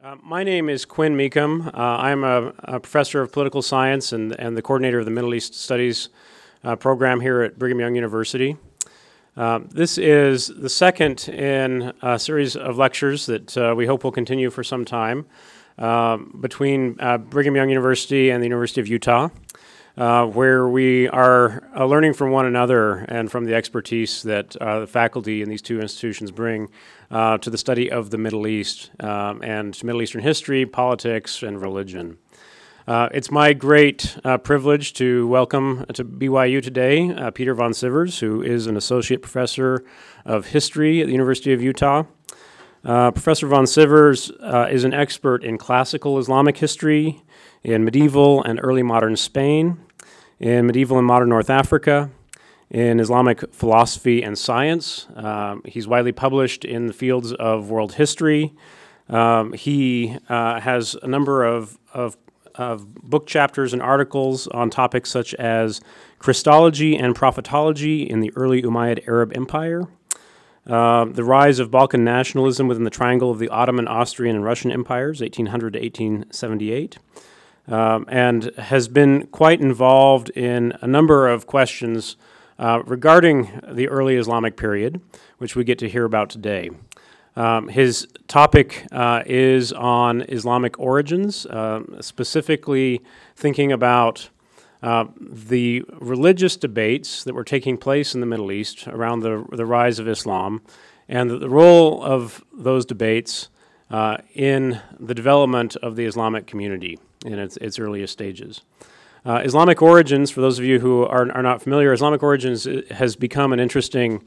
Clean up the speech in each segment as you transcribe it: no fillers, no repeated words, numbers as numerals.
My name is Quinn Meekum. I'm a professor of political science and the coordinator of the Middle East Studies program here at Brigham Young University. This is the second in a series of lectures that we hope will continue for some time between Brigham Young University and the University of Utah, where we are learning from one another and from the expertise that the faculty in these two institutions bring to the study of the Middle East and Middle Eastern history, politics, and religion. It's my great privilege to welcome to BYU today Peter von Sivers, who is an associate professor of history at the University of Utah. Professor von Sivers is an expert in classical Islamic history, in medieval and early modern Spain, in medieval and modern North Africa, in Islamic philosophy and science. He's widely published in the fields of world history. He has a number of book chapters and articles on topics such as Christology and prophetology in the early Umayyad Arab Empire, the rise of Balkan nationalism within the triangle of the Ottoman, Austrian, and Russian empires, 1800 to 1878, and has been quite involved in a number of questions regarding the early Islamic period, which we get to hear about today. His topic is on Islamic origins, specifically thinking about the religious debates that were taking place in the Middle East around the rise of Islam, and the role of those debates in the development of the Islamic community in its earliest stages. Islamic origins, for those of you who are not familiar, Islamic origins has become an interesting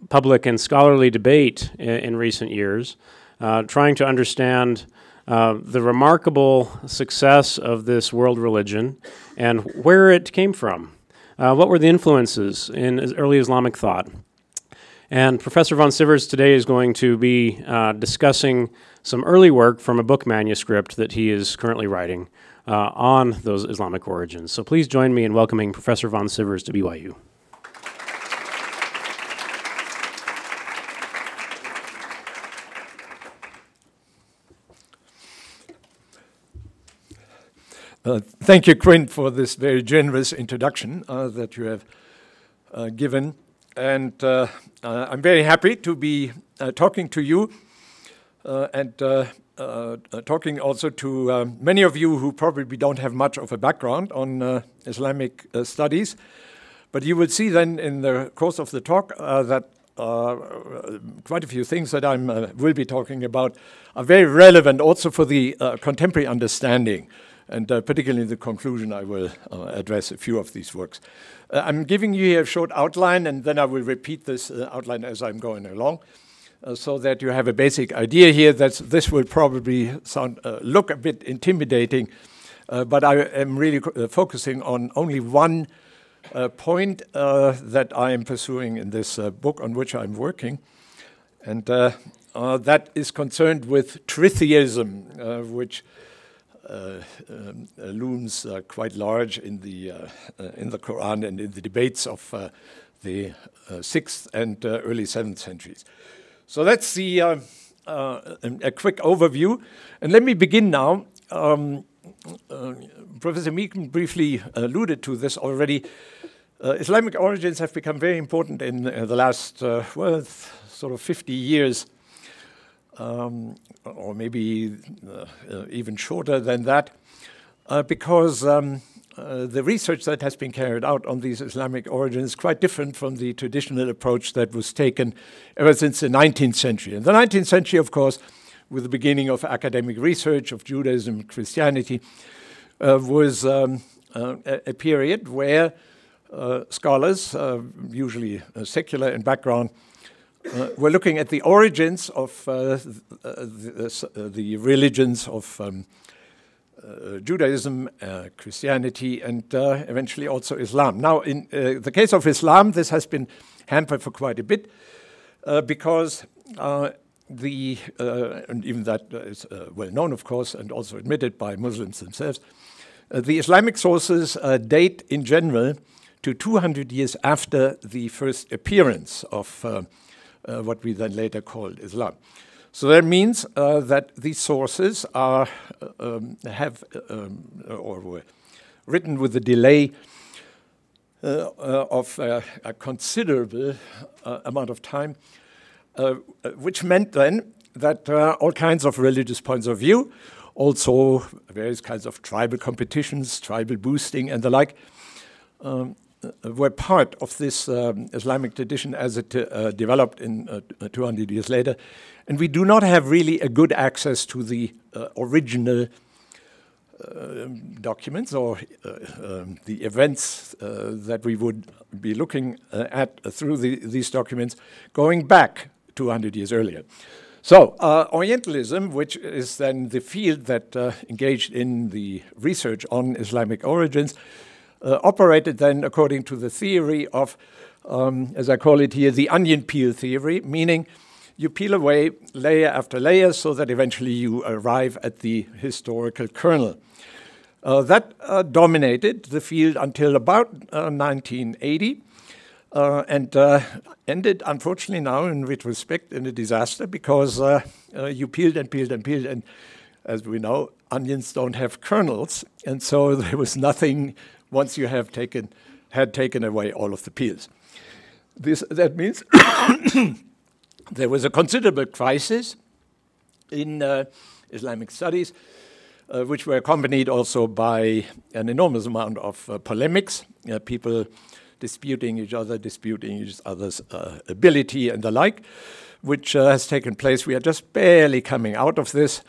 public and scholarly debate in recent years, trying to understand the remarkable success of this world religion and where it came from. What were the influences in early Islamic thought? And Professor von Sivers today is going to be discussing some early work from a book manuscript that he is currently writing on those Islamic origins. So please join me in welcoming Professor von Sivers to BYU. Thank you, Quinn, for this very generous introduction that you have given. And I'm very happy to be talking to you and talking also to many of you who probably don't have much of a background on Islamic studies. But you will see then in the course of the talk that quite a few things that I will be talking about are very relevant also for the contemporary understanding. And particularly in the conclusion, I will address a few of these works. I'm giving you here a short outline, and then I will repeat this outline as I'm going along, so that you have a basic idea here that this will probably look a bit intimidating, but I am really focusing on only one point that I am pursuing in this book on which I'm working, and that is concerned with tritheism, which looms quite large in the Quran and in the debates of the 6th and early 7th centuries. So that's the a quick overview, and let me begin now. Professor Meekum briefly alluded to this already. Islamic origins have become very important in the last well, sort of 50 years. Or maybe even shorter than that, because the research that has been carried out on these Islamic origins is quite different from the traditional approach that was taken ever since the 19th century. In the 19th century, of course, with the beginning of academic research of Judaism and Christianity, was a period where scholars, usually secular in background, we're looking at the origins of the religions of Judaism, Christianity, and eventually also Islam. Now, in the case of Islam, this has been hampered for quite a bit because and even that is well known, of course, and also admitted by Muslims themselves, the Islamic sources date in general to 200 years after the first appearance of what we then later called Islam. So that means that these sources are or were written with a delay of a considerable amount of time, which meant then that all kinds of religious points of view, also various kinds of tribal competitions, tribal boosting and the like, were part of this Islamic tradition as it developed in 200 years later. And we do not have really a good access to the original documents or the events that we would be looking at through these documents going back 200 years earlier. So Orientalism, which is then the field that engaged in the research on Islamic origins, operated then according to the theory of, as I call it here, the onion peel theory, meaning you peel away layer after layer so that eventually you arrive at the historical kernel. That dominated the field until about 1980 and ended, unfortunately now in retrospect, in a disaster because you peeled and peeled and peeled, and as we know, onions don't have kernels, and so there was nothing once you had taken away all of the peels. That means there was a considerable crisis in Islamic studies, which were accompanied also by an enormous amount of polemics, people disputing each other, disputing each other's ability and the like, which has taken place. We are just barely coming out of this.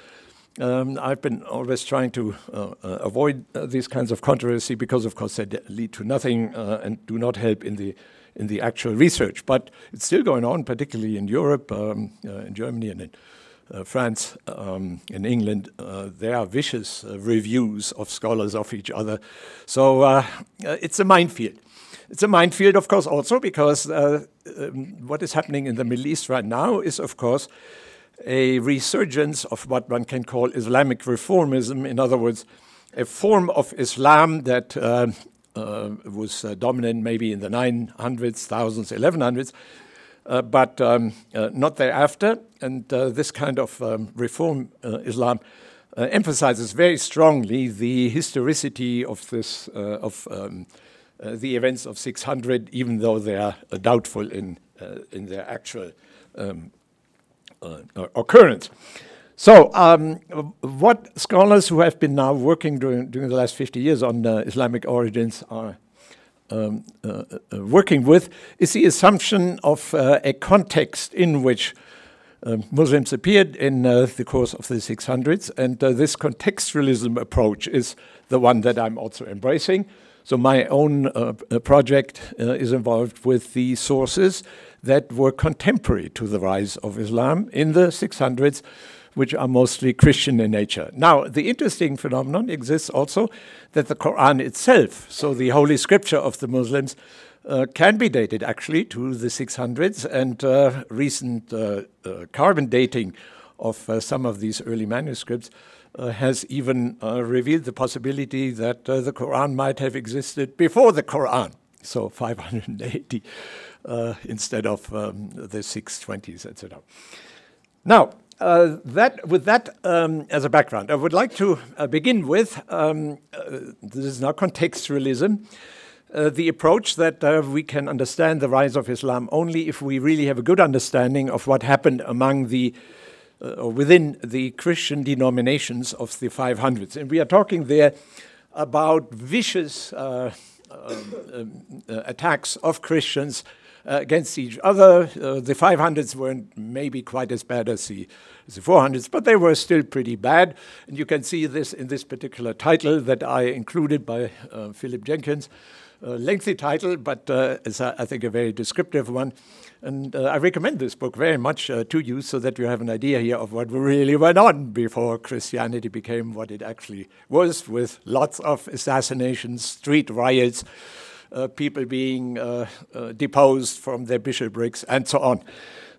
I've been always trying to avoid these kinds of controversy because, of course, they lead to nothing and do not help in the actual research. But it's still going on, particularly in Europe, in Germany and in France, in England. There are vicious reviews of scholars of each other. So it's a minefield. It's a minefield, of course, also because what is happening in the Middle East right now is, of course, a resurgence of what one can call Islamic reformism. In other words, a form of Islam that was dominant maybe in the 900s, 1000s, 1100s, but not thereafter. And this kind of reform Islam emphasizes very strongly the historicity of this the events of 600, even though they are doubtful in their actual occurrence. So what scholars who have been now working during the last 50 years on Islamic origins are working with is the assumption of a context in which Muslims appeared in the course of the 600s, and this contextualism approach is the one that I'm also embracing. So my own project is involved with the sources that were contemporary to the rise of Islam in the 600s, which are mostly Christian in nature. Now, the interesting phenomenon exists also that the Quran itself, so the holy scripture of the Muslims, can be dated actually to the 600s, and recent carbon dating of some of these early manuscripts has even revealed the possibility that the Quran might have existed before the Quran, so 580 instead of the 620s, etc. Now, with that as a background, I would like to begin with, this is now contextualism, the approach that we can understand the rise of Islam only if we really have a good understanding of what happened among the or within the Christian denominations of the 500s. And we are talking there about vicious attacks of Christians against each other. The 500s weren't maybe quite as bad as the 400s, but they were still pretty bad. And you can see this in this particular title that I included by Philip Jenkins. Lengthy title, but it's, I think, a very descriptive one. And I recommend this book very much to you so that you have an idea here of what really went on before Christianity became what it actually was, with lots of assassinations, street riots, people being deposed from their bishoprics, and so on.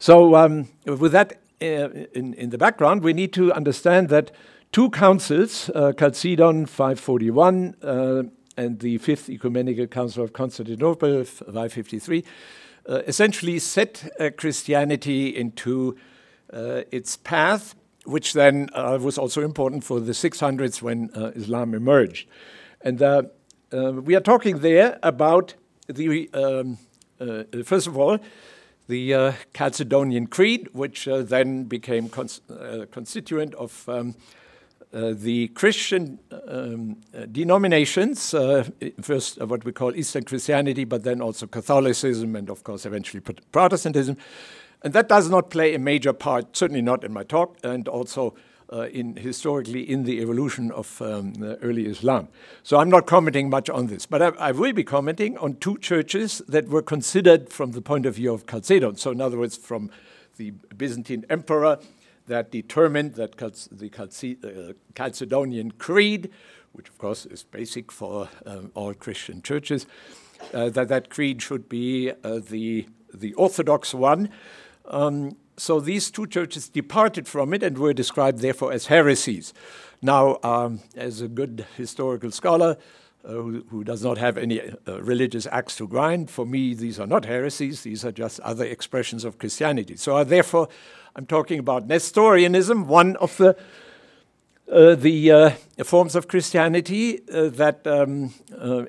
So with that in the background, we need to understand that two councils, Chalcedon 541 and the Fifth Ecumenical Council of Constantinople 553, essentially set Christianity into its path, which then was also important for the 600s when Islam emerged. And we are talking there about the, first of all, the Chalcedonian Creed, which then became constituent of the Christian denominations, first what we call Eastern Christianity, but then also Catholicism and, of course, eventually Protestantism. And that does not play a major part, certainly not in my talk, and also historically in the evolution of early Islam. So I'm not commenting much on this, but I will be commenting on two churches that were considered from the point of view of Chalcedon. So in other words, from the Byzantine emperor that determined that the Chalcedonian Creed, which of course is basic for all Christian churches, that creed should be the orthodox one. So these two churches departed from it and were described therefore as heresies. Now, as a good historical scholar who does not have any religious axe to grind, for me these are not heresies, these are just other expressions of Christianity. So therefore I'm talking about Nestorianism, one of the forms of Christianity that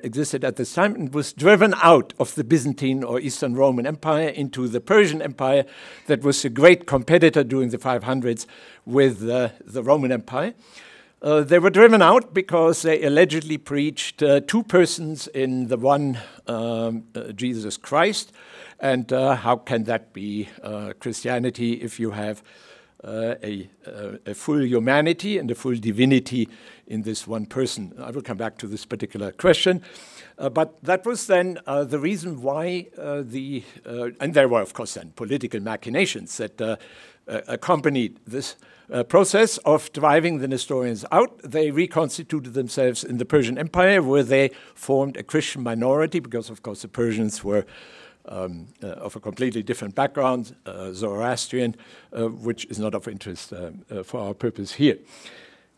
existed at this time and was driven out of the Byzantine or Eastern Roman Empire into the Persian Empire that was a great competitor during the 500s with the Roman Empire. They were driven out because they allegedly preached two persons in the one Jesus Christ. And how can that be Christianity if you have a full humanity and a full divinity in this one person? I will come back to this particular question. But that was then the reason why and there were, of course, then political machinations that accompanied this process of driving the Nestorians out. They reconstituted themselves in the Persian Empire, where they formed a Christian minority, because, of course, the Persians were of a completely different background, Zoroastrian, which is not of interest for our purpose here.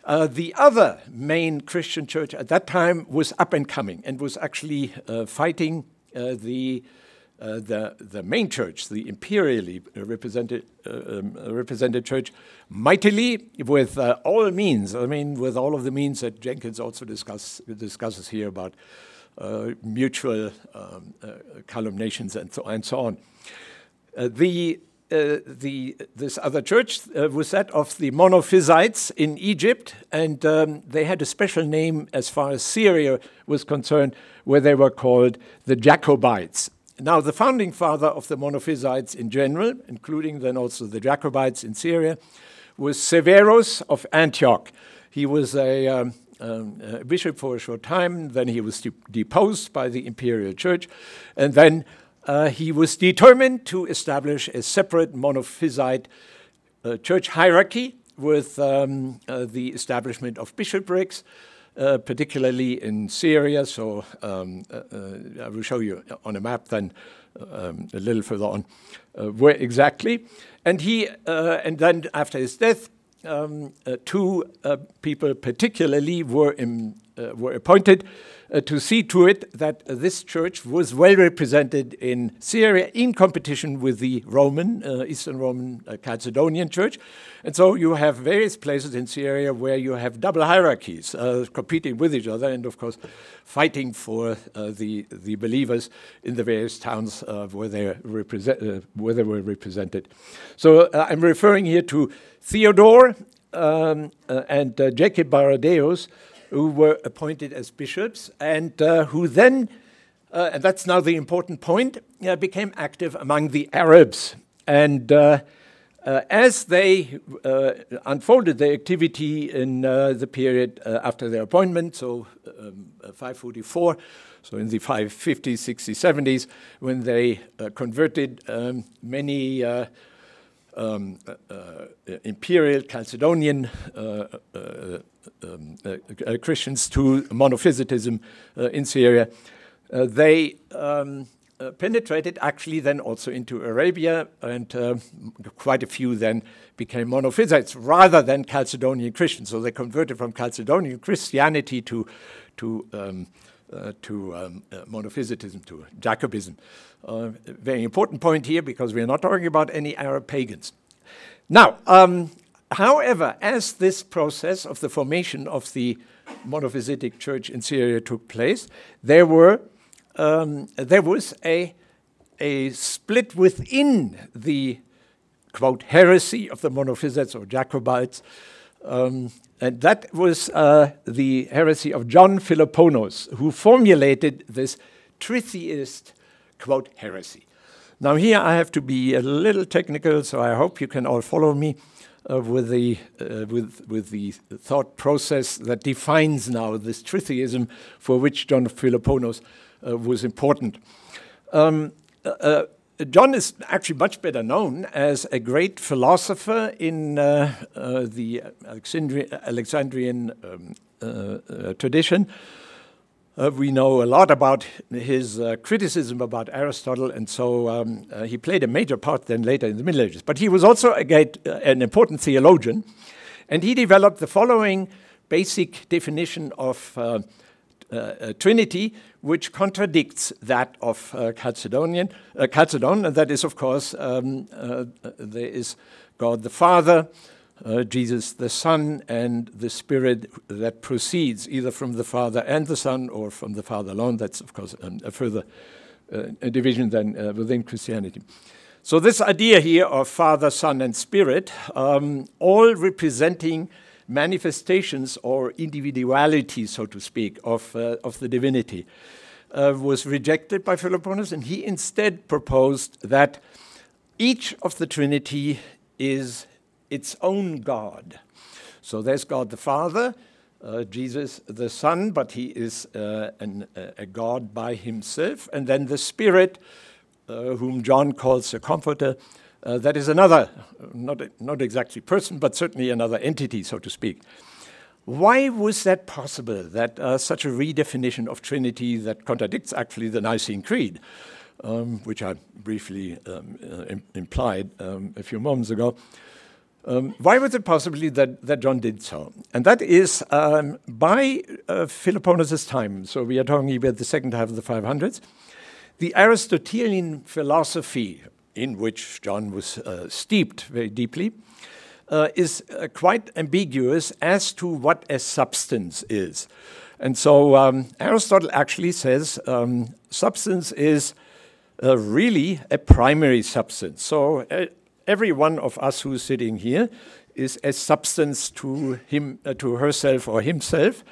The other main Christian church at that time was up and coming and was actually fighting the main church, the imperially represented church, mightily with all means. I mean, with all of the means that Jenkins also discusses here about mutual calumniations and so on. This other church was that of the Monophysites in Egypt, and they had a special name as far as Syria was concerned, where they were called the Jacobites. Now, the founding father of the Monophysites in general, including then also the Jacobites in Syria, was Severus of Antioch. He was a bishop for a short time, then he was deposed by the imperial church, and then he was determined to establish a separate Monophysite church hierarchy with the establishment of bishoprics, particularly in Syria. So I will show you on a map then a little further on where exactly. And then after his death, two people particularly were appointed to see to it that this church was well represented in Syria in competition with the Roman, Eastern Roman Chalcedonian church. And so you have various places in Syria where you have double hierarchies competing with each other and, of course, fighting for the believers in the various towns where they were represented. So I'm referring here to Theodore and Jacob Baradeus, who were appointed as bishops, and who then, and that's now the important point, became active among the Arabs. And as they unfolded their activity in the period after their appointment, so 544, so in the 550s, 60s, 70s, when they converted many imperial Chalcedonian Christians to monophysitism in Syria. They penetrated actually then also into Arabia, and quite a few then became monophysites rather than Chalcedonian Christians. So they converted from Chalcedonian Christianity to monophysitism, to Jacobism. Very important point here, because we are not talking about any Arab pagans. Now, however, as this process of the formation of the monophysitic church in Syria took place, there was a split within the, quote, heresy of the Monophysites or Jacobites, and that was the heresy of John Philoponus, who formulated this tritheist, quote, heresy. Now here I have to be a little technical, so I hope you can all follow me with the thought process that defines now this tritheism for which John Philoponus was important. John is actually much better known as a great philosopher in the Alexandrian tradition. We know a lot about his criticism about Aristotle, and so he played a major part then later in the Middle Ages. But he was also an important theologian, and he developed the following basic definition of Trinity, which contradicts that of Chalcedon, and that is, of course, there is God the Father, Jesus the Son, and the Spirit that proceeds either from the Father and the Son or from the Father alone. That's, of course, a further division than within Christianity. So this idea here of Father, Son, and Spirit, all representing manifestations or individuality, so to speak, of the divinity, was rejected by Philoponus, and he instead proposed that each of the Trinity is its own God. So there's God the Father, Jesus the Son, but he is a God by himself, and then the Spirit, whom John calls a comforter, that is another, not exactly person, but certainly another entity, so to speak. Why was that possible, that such a redefinition of Trinity that contradicts actually the Nicene Creed, which I briefly implied a few moments ago? Why was it possible that John did so? And that is by Philoponus' time, so we are talking about the second half of the 500s, the Aristotelian philosophy, in which John was steeped very deeply, is quite ambiguous as to what a substance is. And so Aristotle actually says substance is really a primary substance. So every one of us who's sitting here is a substance to him, to herself or himself.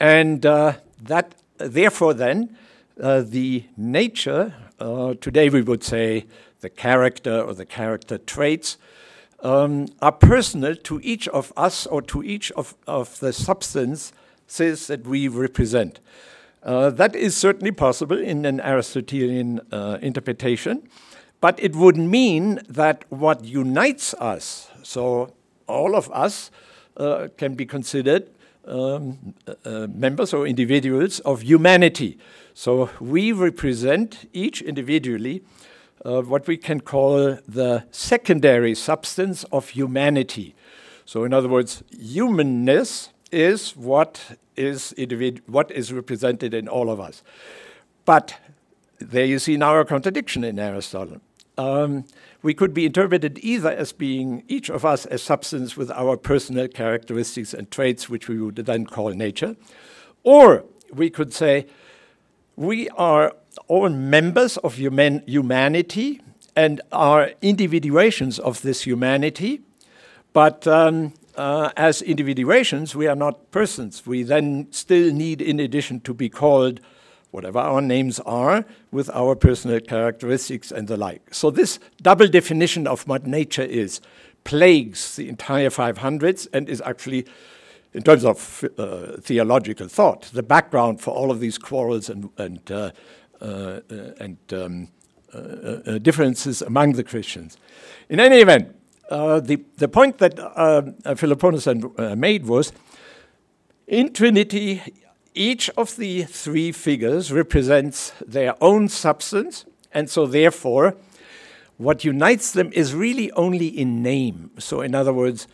And that, therefore then, the nature, today we would say the character or the character traits, are personal to each of us or to each of the substances that we represent. That is certainly possible in an Aristotelian interpretation, but it would mean that what unites us, so all of us can be considered members or individuals of humanity. So we represent each individually what we can call the secondary substance of humanity. So in other words, humanness is what is represented in all of us. But there you see now a contradiction in Aristotle. We could be interpreted either as being each of us a substance with our personal characteristics and traits, which we would then call nature, or we could say we are all members of humanity and are individuations of this humanity, but as individuations, we are not persons. We then still need, in addition, to be called whatever our names are, with our personal characteristics and the like. So this double definition of what nature is plagues the entire 500s and is actually, in terms of theological thought, the background for all of these quarrels and differences among the Christians. In any event, the point that Philoponus made was, in Trinity, each of the three figures represents their own substance, and so therefore, what unites them is really only in name. So in other words,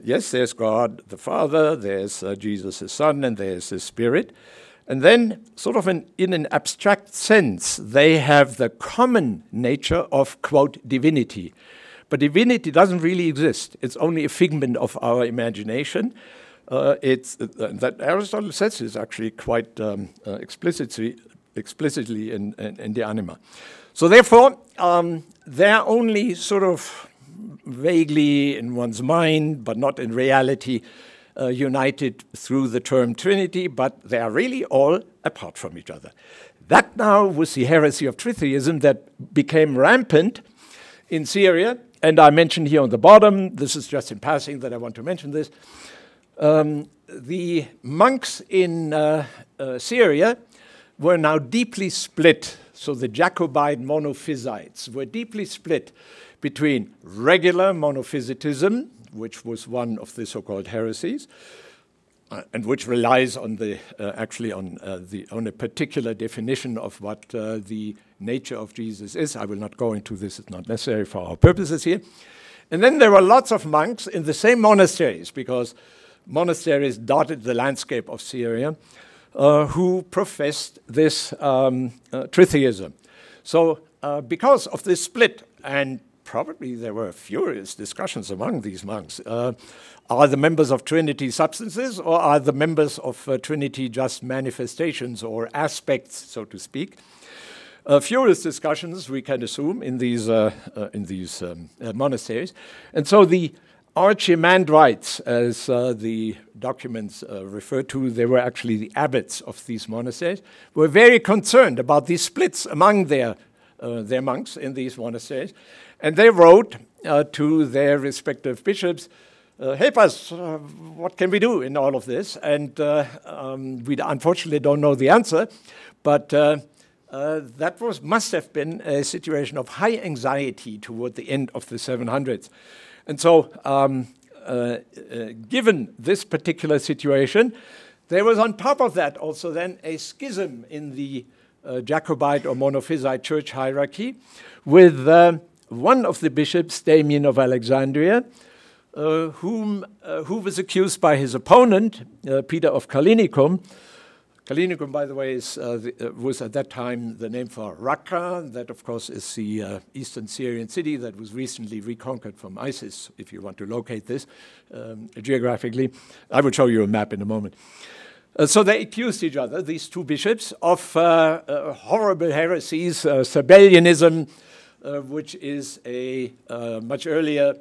yes, there's God the Father, there's Jesus the Son, and there's the Spirit. And then, sort of in an abstract sense, they have the common nature of, quote, divinity. But divinity doesn't really exist. It's only a figment of our imagination. That Aristotle says is actually quite explicitly in the Anima. So therefore, they're only sort of vaguely in one's mind, but not in reality, united through the term Trinity, but they are really all apart from each other. That now was the heresy of tritheism that became rampant in Syria, and I mentioned here on the bottom, this is just in passing that I want to mention this, the monks in Syria were now deeply split. So the Jacobite Monophysites were deeply split between regular monophysitism, which was one of the so-called heresies, and which relies on the on a particular definition of what the nature of Jesus is. I will not go into this; it's not necessary for our purposes here. And then there were lots of monks in the same monasteries, because monasteries dotted the landscape of Syria, who professed this tritheism. So because of this split, and probably there were furious discussions among these monks, are the members of Trinity substances, or are the members of Trinity just manifestations or aspects, so to speak? Furious discussions, we can assume, in these monasteries. And so the Archimandrites, as the documents refer to, they were actually the abbots of these monasteries, were very concerned about these splits among their monks in these monasteries. And they wrote to their respective bishops, help us, what can we do in all of this? And we unfortunately don't know the answer, but that must have been a situation of high anxiety toward the end of the 700s. And so, given this particular situation, there was on top of that also then a schism in the Jacobite or Monophysite church hierarchy, with one of the bishops, Damien of Alexandria, who was accused by his opponent, Peter of Callinicum. Callinicum, by the way, was at that time the name for Raqqa. That, of course, is the eastern Syrian city that was recently reconquered from ISIS, if you want to locate this geographically. I will show you a map in a moment. So they accused each other, these two bishops, of horrible heresies, Sabellianism, which is a much earlier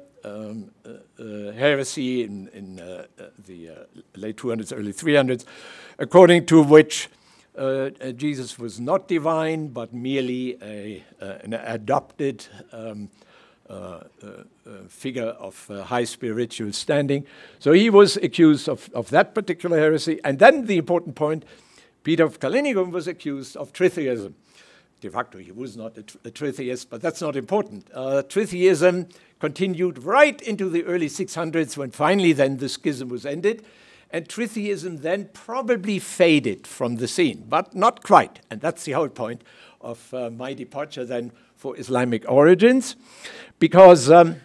heresy in the late 200s, early 300s, according to which Jesus was not divine, but merely an adopted figure of high spiritual standing. So he was accused of that particular heresy. And then the important point, Peter of Callinicum was accused of tritheism. De facto, he was not a tritheist, but that's not important. Tritheism continued right into the early 600s, when finally then the schism was ended. And tritheism then probably faded from the scene, but not quite. And that's the whole point of my departure then for Islamic Origins. Because, let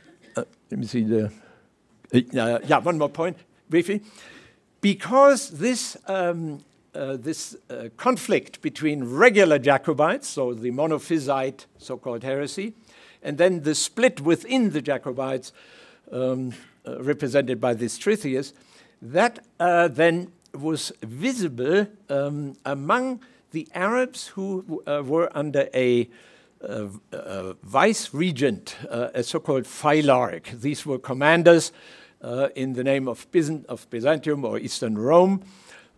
me see one more point, briefly. Because this conflict between regular Jacobites, so the Monophysite so-called heresy, and then the split within the Jacobites represented by this tritheists, that then was visible among the Arabs who were under a vice-regent, a so-called phylarch. These were commanders in the name of Byzantium or Eastern Rome,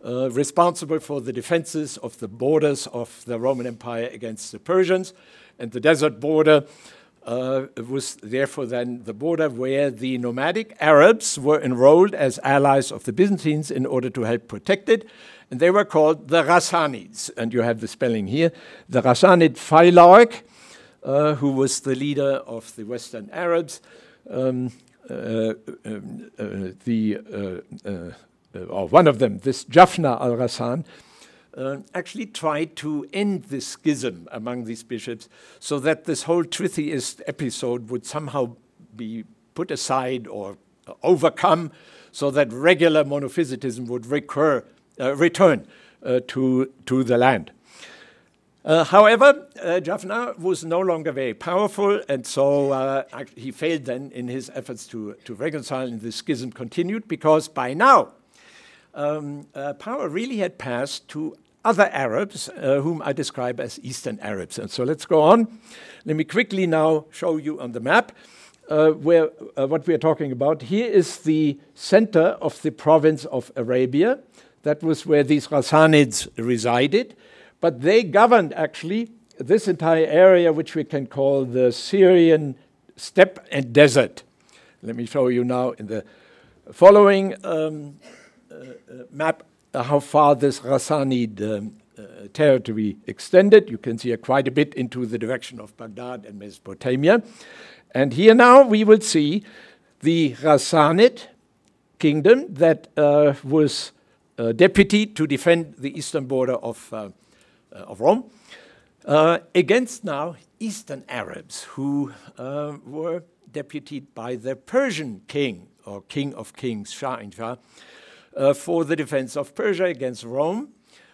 responsible for the defenses of the borders of the Roman Empire against the Persians. And the desert border was therefore then the border where the nomadic Arabs were enrolled as allies of the Byzantines in order to help protect it. And they were called the Sassanids. And you have the spelling here. The Sassanid Phylarch, who was the leader of the Western Arabs, or one of them, this Jaffna al-Rassan, actually tried to end this schism among these bishops so that this whole tritheist episode would somehow be put aside or overcome, so that regular monophysitism would return to the land. However, Jaffna was no longer very powerful, and so he failed then in his efforts to reconcile, and the schism continued, because by now power really had passed to other Arabs, whom I describe as Eastern Arabs. And so let's go on. Let me quickly now show you on the map where what we are talking about. Here is the center of the province of Arabia. That was where these Sassanids resided. But they governed, actually, this entire area, which we can call the Syrian steppe and desert. Let me show you now in the following map how far this Sassanid territory extended. You can see quite a bit into the direction of Baghdad and Mesopotamia. And here now we will see the Sassanid kingdom that was deputy to defend the eastern border of Rome, against now Eastern Arabs, who were deputied by the Persian king, or king of kings, Shah in Shah, for the defense of Persia against Rome.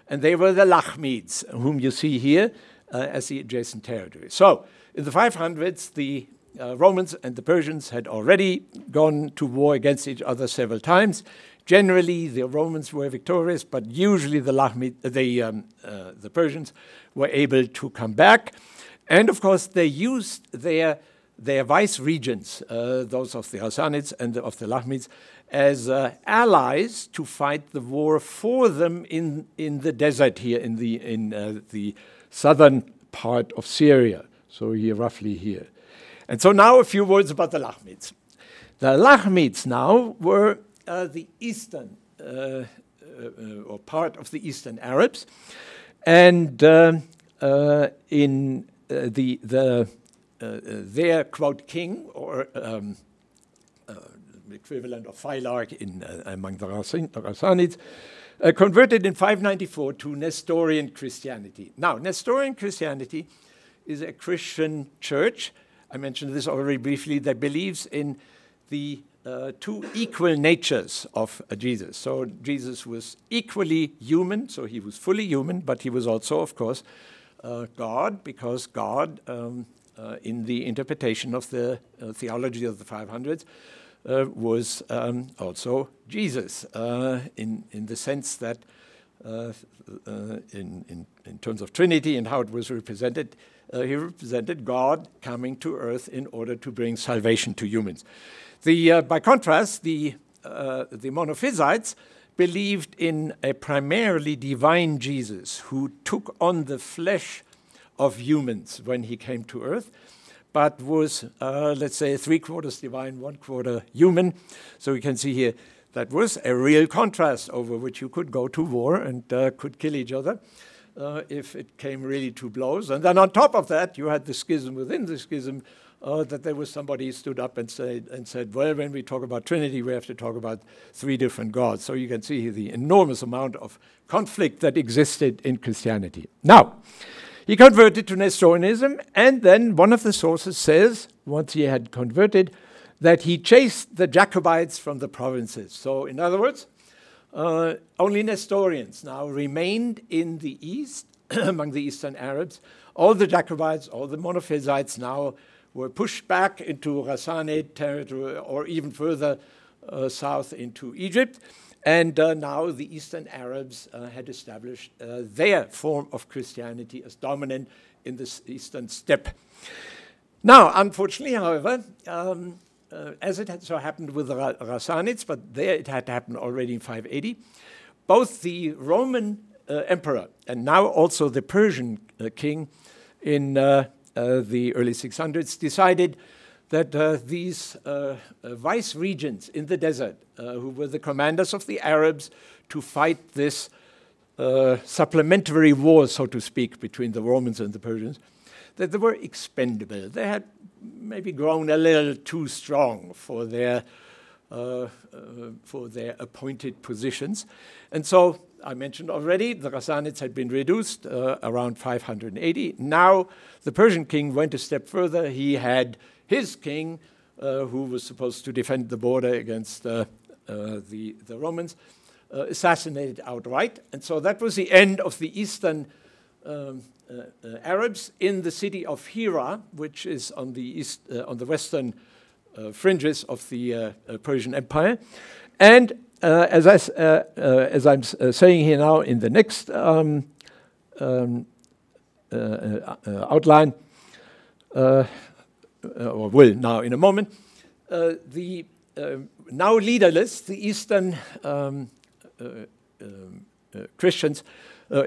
And they were the Lakhmids, whom you see here as the adjacent territory. So in the 500s, the Romans and the Persians had already gone to war against each other several times. Generally, the Romans were victorious, but usually the Persians were able to come back. And of course, they used their vice regents, those of the Sassanids and of the Lakhmids, as allies to fight the war for them in the desert here, in the southern part of Syria. So here, roughly here. And so now a few words about the Lakhmids. The Lakhmids now were the eastern, or part of the Eastern Arabs, and in their, quote, king, or equivalent of Phylarch among the Sassanids, converted in 594 to Nestorian Christianity. Now, Nestorian Christianity is a Christian church. I mentioned this already briefly, that believes in the two equal natures of Jesus. So Jesus was equally human, so he was fully human, but he was also, of course, God, because God, in the interpretation of the theology of the 500s, was also Jesus, in the sense that in terms of Trinity and how it was represented, he represented God coming to earth in order to bring salvation to humans. By contrast, the Monophysites believed in a primarily divine Jesus who took on the flesh of humans when he came to earth, but was, let's say, 3/4 divine, 1/4 human. So we can see here that was a real contrast over which you could go to war and could kill each other if it came really to blows. And then on top of that, you had the schism within the schism, that there was somebody who stood up and said, well, when we talk about Trinity, we have to talk about 3 different gods. So you can see here the enormous amount of conflict that existed in Christianity. Now, he converted to Nestorianism, and then one of the sources says, once he had converted, that he chased the Jacobites from the provinces. So in other words, only Nestorians now remained in the east, among the Eastern Arabs. All the Jacobites, all the Monophysites now were pushed back into Sassanid territory, or even further south into Egypt. And now the Eastern Arabs had established their form of Christianity as dominant in the Eastern steppe. Now, unfortunately, however, as it had so happened with the Sassanids, but there it had happened already in 580, both the Roman emperor and now also the Persian king in the early 600s decided that these vice regents in the desert, who were the commanders of the Arabs to fight this supplementary war, so to speak, between the Romans and the Persians, that they were expendable. They had maybe grown a little too strong for their appointed positions. And so, I mentioned already, the Sassanids had been reduced around 580. Now, the Persian king went a step further. He had his king, who was supposed to defend the border against the Romans, assassinated outright. And so that was the end of the Eastern Arabs in the city of Hira, which is on the on the western fringes of the Persian Empire. And as I'm saying here now in the next outline, or will now in a moment, the now leaderless, the Eastern Christians,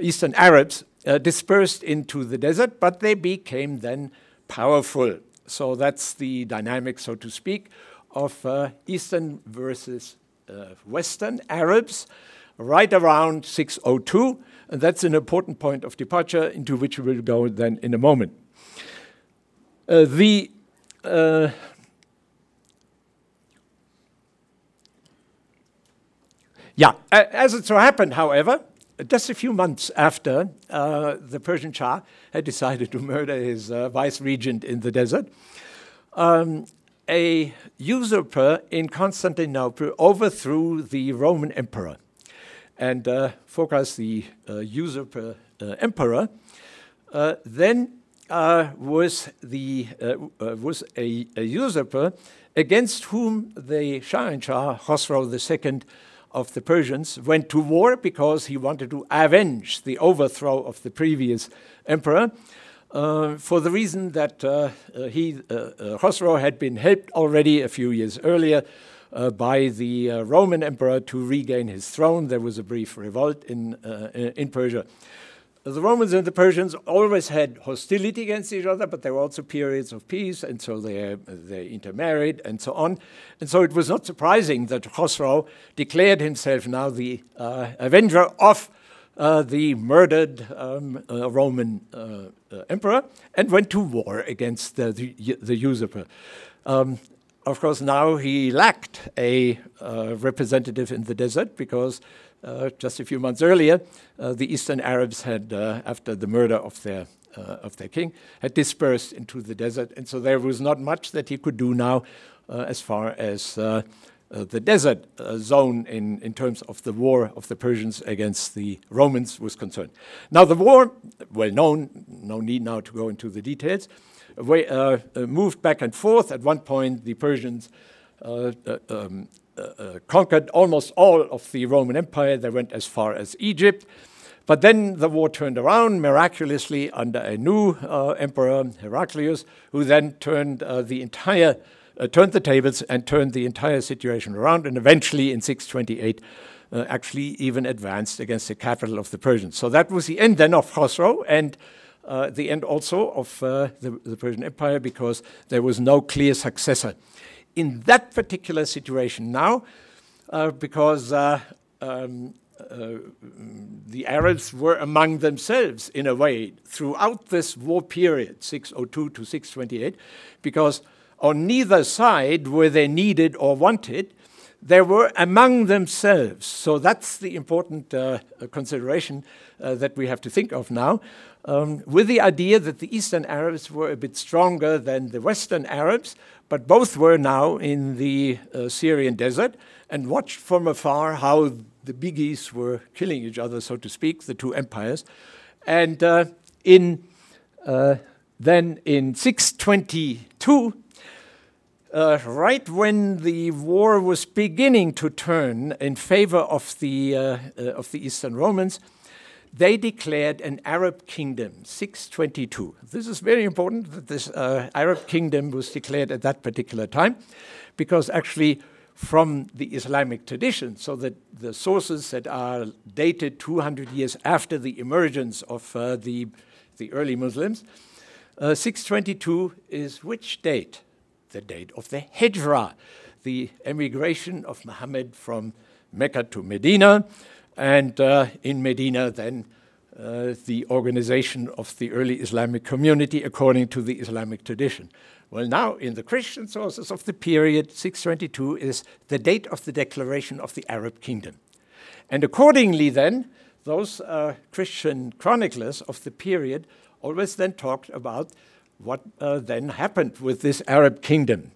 Eastern Arabs, dispersed into the desert, but they became then powerful. So that's the dynamic, so to speak, of Eastern versus Western Arabs right around 602, and that's an important point of departure into which we will go then in a moment. As it so happened, however, just a few months after the Persian Shah had decided to murder his vice-regent in the desert, a usurper in Constantinople overthrew the Roman emperor. And Phocas, the usurper emperor, then was a usurper against whom the Shah Khosrow II of the Persians went to war because he wanted to avenge the overthrow of the previous emperor, for the reason that Khosrow had been helped already a few years earlier by the Roman emperor to regain his throne. There was a brief revolt in Persia. The Romans and the Persians always had hostility against each other, but there were also periods of peace, and so they intermarried and so on. And so it was not surprising that Khosrow declared himself now the avenger of the murdered Roman emperor and went to war against the usurper. Of course, now he lacked a representative in the desert because just a few months earlier, the Eastern Arabs had, after the murder of their king, had dispersed into the desert, and so there was not much that he could do now as far as the desert zone in terms of the war of the Persians against the Romans was concerned. Now the war, well known, no need now to go into the details, moved back and forth. At one point, the Persians conquered almost all of the Roman Empire. They went as far as Egypt. But then the war turned around miraculously under a new emperor, Heraclius, who then turned the tables and turned the entire situation around, and eventually in 628 actually even advanced against the capital of the Persians. So that was the end then of Khosrow, and the end also of the Persian Empire, because there was no clear successor. In that particular situation now, because the Arabs were among themselves in a way throughout this war period, 602 to 628, because on neither side were they needed or wanted. They were among themselves. So that's the important consideration that we have to think of now, with the idea that the Eastern Arabs were a bit stronger than the Western Arabs, but both were now in the Syrian desert and watched from afar how the biggies were killing each other, so to speak, the two empires. And then in 622, right when the war was beginning to turn in favor of the Eastern Romans, they declared an Arab kingdom, 622. This is very important that this Arab kingdom was declared at that particular time, because actually from the Islamic tradition, so that the sources that are dated 200 years after the emergence of the early Muslims, 622 is which date? The date of the Hijrah, the emigration of Muhammad from Mecca to Medina, and in Medina then the organization of the early Islamic community according to the Islamic tradition. Well, now in the Christian sources of the period, 622 is the date of the declaration of the Arab kingdom. And accordingly then, those Christian chroniclers of the period always then talked about what then happened with this Arab kingdom.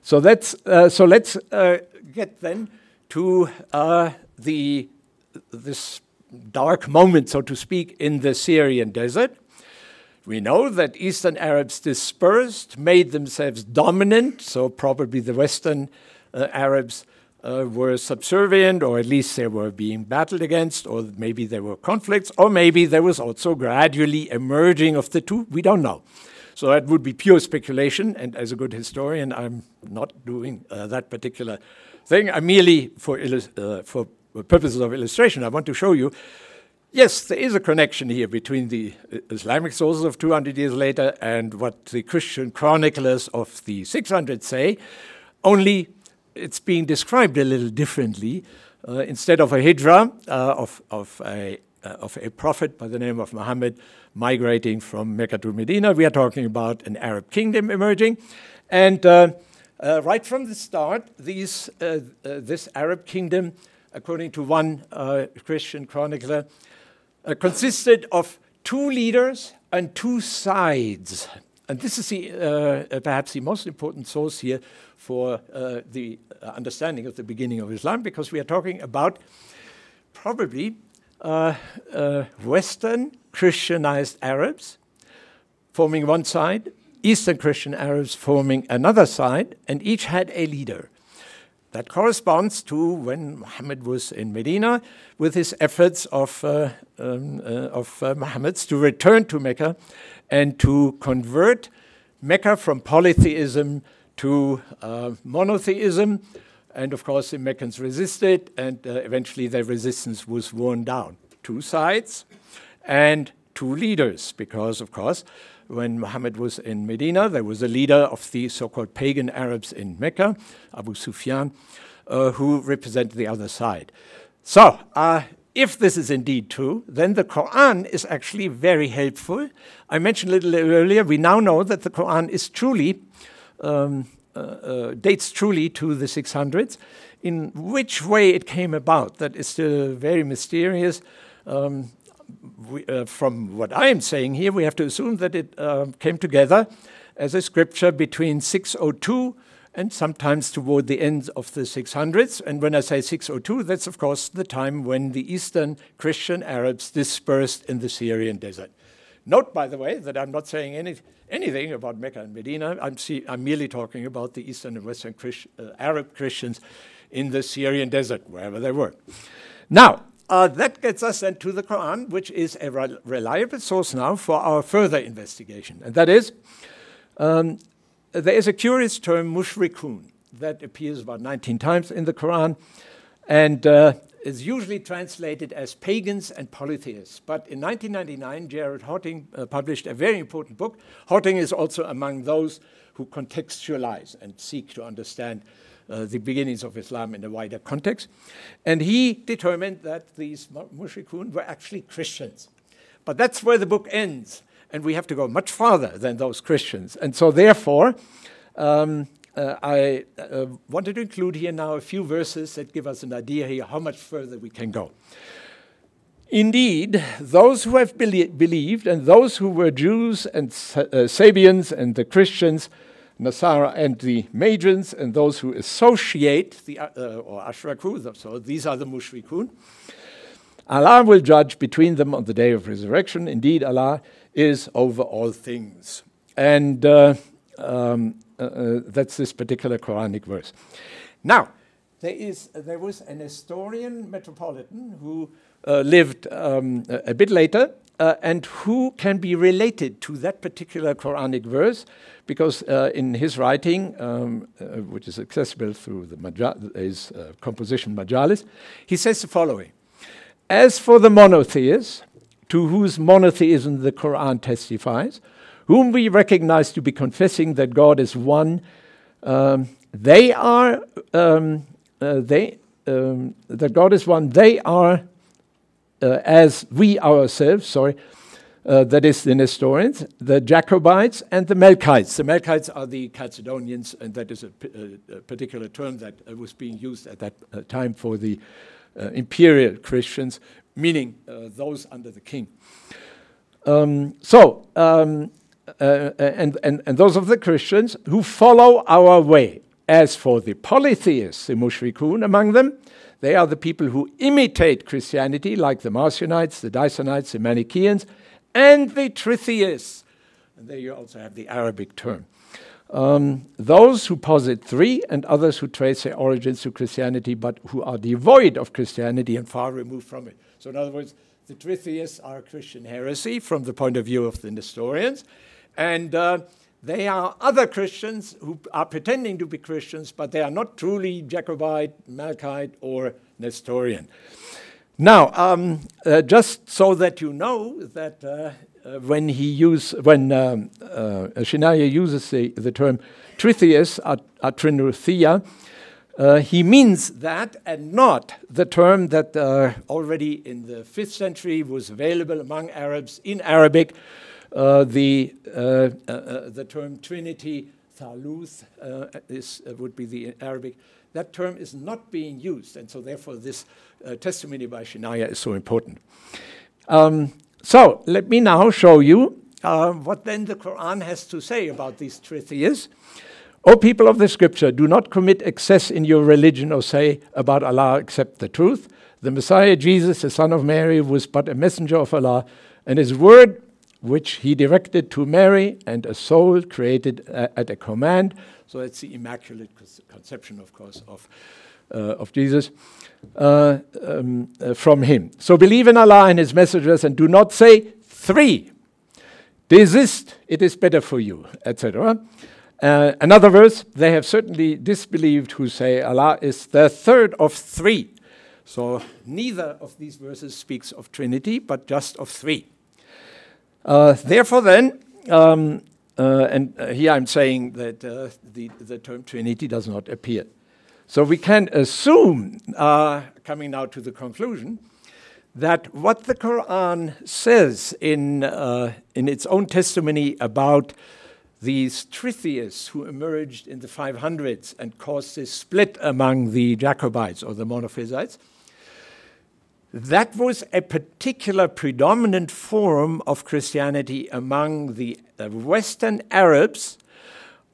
So let's get then to this dark moment, so to speak, in the Syrian desert. We know that Eastern Arabs dispersed, made themselves dominant, so probably the Western Arabs were subservient, or at least they were being battled against, or maybe there were conflicts, or maybe there was also gradually a merging of the two. We don't know. So that would be pure speculation, and as a good historian, I'm not doing that particular thing. I'm merely, for purposes of illustration, I want to show you, yes, there is a connection here between the Islamic sources of 200 years later and what the Christian chroniclers of the 600s say, only it's being described a little differently. Instead of a hijra, of a prophet by the name of Muhammad migrating from Mecca to Medina, we are talking about an Arab kingdom emerging. And right from the start, this Arab kingdom, according to one Christian chronicler, consisted of two leaders and two sides. And this is perhaps the most important source here for the understanding of the beginning of Islam, because we are talking about probably Western Christianized Arabs forming one side, Eastern Christian Arabs forming another side, and each had a leader. That corresponds to when Muhammad was in Medina with his efforts of Muhammad's to return to Mecca and to convert Mecca from polytheism to monotheism. And of course, the Meccans resisted, and eventually their resistance was worn down. Two sides and two leaders, because of course, when Muhammad was in Medina, there was a leader of the so-called pagan Arabs in Mecca, Abu Sufyan, who represented the other side. So, if this is indeed true, then the Quran is actually very helpful. I mentioned a little earlier, we now know that the Quran is truly, dates truly to the 600s. In which way it came about, that is still very mysterious. From what I am saying here, we have to assume that it came together as a scripture between 602 and sometimes toward the end of the 600s. And when I say 602, that's of course the time when the Eastern Christian Arabs dispersed in the Syrian desert. Note, by the way, that I'm not saying anything about Mecca and Medina. I'm merely talking about the Eastern and Western Arab Christians in the Syrian desert, wherever they were. Now, that gets us then to the Quran, which is a reliable source now for our further investigation. And that is, there is a curious term, mushrikun, that appears about 19 times in the Quran, and is usually translated as pagans and polytheists. But in 1999, Jared Hotting published a very important book. Hotting is also among those who contextualize and seek to understand the beginnings of Islam in a wider context. And he determined that these mushrikun were actually Christians. But that's where the book ends. And we have to go much farther than those Christians. And so therefore, I wanted to include here now a few verses that give us an idea here how much further we can go. Indeed, those who have believed and those who were Jews and Sabians and the Christians, Nasara and the Magians, and those who associate the or Ashraku, so these are the mushrikun, Allah will judge between them on the day of resurrection. Indeed, Allah is over all things. And that's this particular Quranic verse. Now, there was an Nestorian metropolitan who lived a bit later, and who can be related to that particular Quranic verse, because in his writing, which is accessible through his composition Majalis, he says the following: as for the monotheists, to whose monotheism the Quran testifies, whom we recognize to be confessing that God is one, that God is one, they are as we ourselves, that is the Nestorians, the Jacobites, and the Melkites. The Melkites are the Chalcedonians, and that is a particular term that was being used at that time for the imperial Christians, meaning those under the king. And those of the Christians who follow our way. As for the polytheists, the mushrikun among them, they are the people who imitate Christianity, like the Marcionites, the Dysonites, the Manichaeans, and the tritheists, And there you also have the Arabic term. Those who posit three and others who trace their origins to Christianity but who are devoid of Christianity and far removed from it. So in other words, the Tritheists are a Christian heresy from the point of view of the Nestorians, and they are other Christians who are pretending to be Christians, but they are not truly Jacobite, Melkite, or Nestorian. Now, just so that you know that when Shinaya uses the term Tritheists, atrinotheia, he means that and not the term that already in the 5th century was available among Arabs in Arabic, the term Trinity, Thaluth, would be the Arabic. That term is not being used, and so therefore this testimony by Shinaya is so important. So let me now show you what then the Quran has to say about these Tritheists. O people of the scripture, do not commit excess in your religion or say about Allah except the truth. The Messiah Jesus, the son of Mary, was but a messenger of Allah, and his word which he directed to Mary, and a soul created at a command. So it's the immaculate conception, of course, of Jesus from him. So believe in Allah and his messengers and do not say three. Desist, it is better for you, etc. Another verse, they have certainly disbelieved who say Allah is the third of three. So neither of these verses speaks of Trinity, but just of three. Therefore then, and here I'm saying that the term Trinity does not appear. So we can assume, coming now to the conclusion, that what the Quran says in its own testimony about these Tritheists who emerged in the 500s and caused this split among the Jacobites or the Monophysites, that was a particular predominant form of Christianity among the Western Arabs,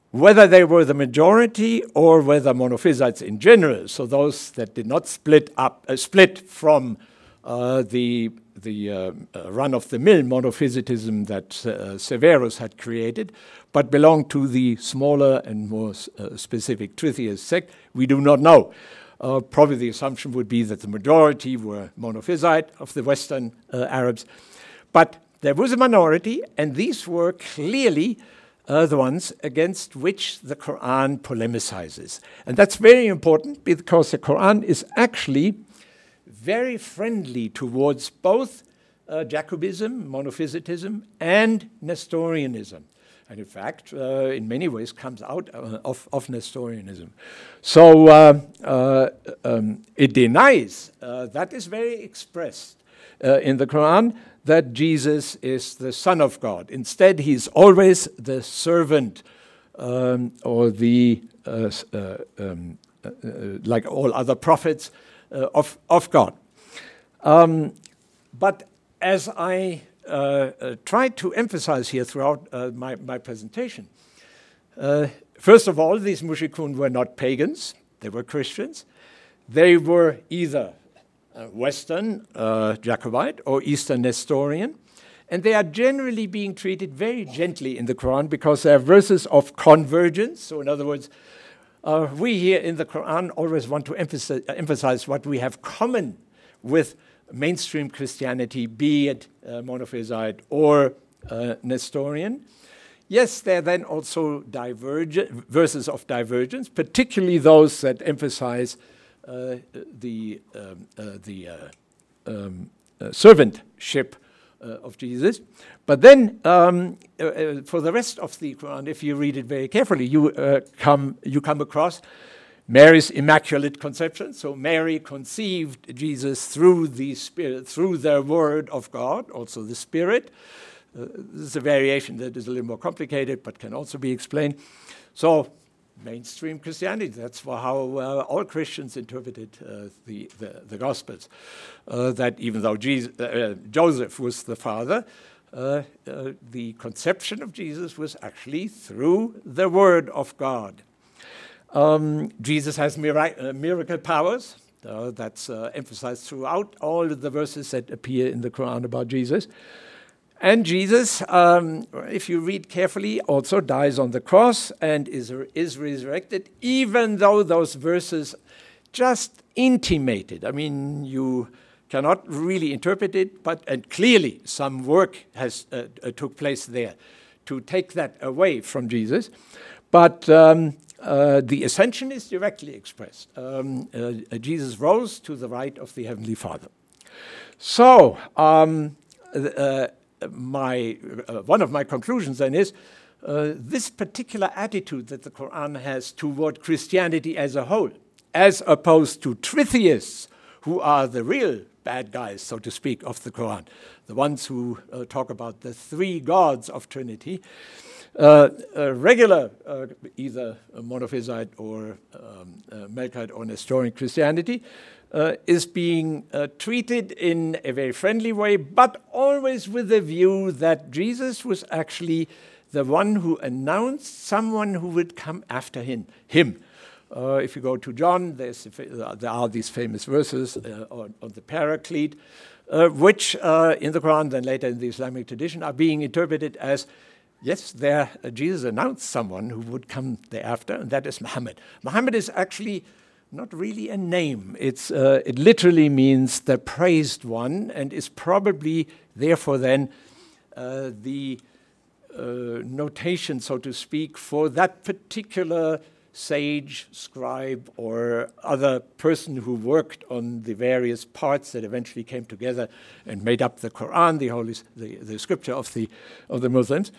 whether they were the majority or whether Monophysites in general, so those that did not split from the run-of-the-mill monophysitism that Sivers had created, but belonged to the smaller and more specific Tritheist sect, we do not know. Probably the assumption would be that the majority were Monophysite of the Western Arabs. But there was a minority, and these were clearly the ones against which the Quran polemicizes. And that's very important because the Quran is actually very friendly towards both Jacobism, Monophysitism, and Nestorianism. And in fact, in many ways comes out of Nestorianism. So it denies, that is very expressed in the Quran, that Jesus is the Son of God. Instead, he's always the servant or the, like all other prophets, of God. But as I tried to emphasize here throughout my presentation, first of all, these Mushrikun were not pagans, they were Christians. They were either Western Jacobite or Eastern Nestorian, and they are generally being treated very gently in the Quran because they are verses of convergence. So in other words, we here in the Quran always want to emphasize what we have common with mainstream Christianity, be it Monophysite or Nestorian. Yes, there are then also verses of divergence, particularly those that emphasize the servantship of Jesus. But then, for the rest of the Quran, if you read it very carefully, you come across Mary's immaculate conception. So Mary conceived Jesus through the Spirit, through the Word of God, also the Spirit. This is a variation that is a little more complicated, but can also be explained. So mainstream Christianity, that's how all Christians interpreted the Gospels. That even though Joseph was the father, the conception of Jesus was actually through the Word of God. Jesus has miracle powers. That's emphasized throughout all of the verses that appear in the Quran about Jesus. And Jesus, if you read carefully, also dies on the cross and is resurrected, even though those verses just intimated. I mean, you cannot really interpret it, and clearly some work has took place there to take that away from Jesus. But the ascension is directly expressed. Jesus rose to the right of the Heavenly Father. So, one of my conclusions then is this particular attitude that the Quran has toward Christianity as a whole, as opposed to tritheists, who are the real bad guys, so to speak, of the Quran, the ones who talk about the three gods of Trinity, regular, either Monophysite or Melkite or Nestorian Christianity, is being treated in a very friendly way, but always with the view that Jesus was actually the one who announced someone who would come after him. If you go to John, there are these famous verses on the Paraclete, which in the Quran, then later in the Islamic tradition, are being interpreted as, yes, Jesus announced someone who would come thereafter, and that is Muhammad. Muhammad is actually not really a name. It literally means the praised one, and is probably, therefore, then the notation, so to speak, for that particular sage, scribe, or other person who worked on the various parts that eventually came together and made up the Quran, the scripture of the Muslims.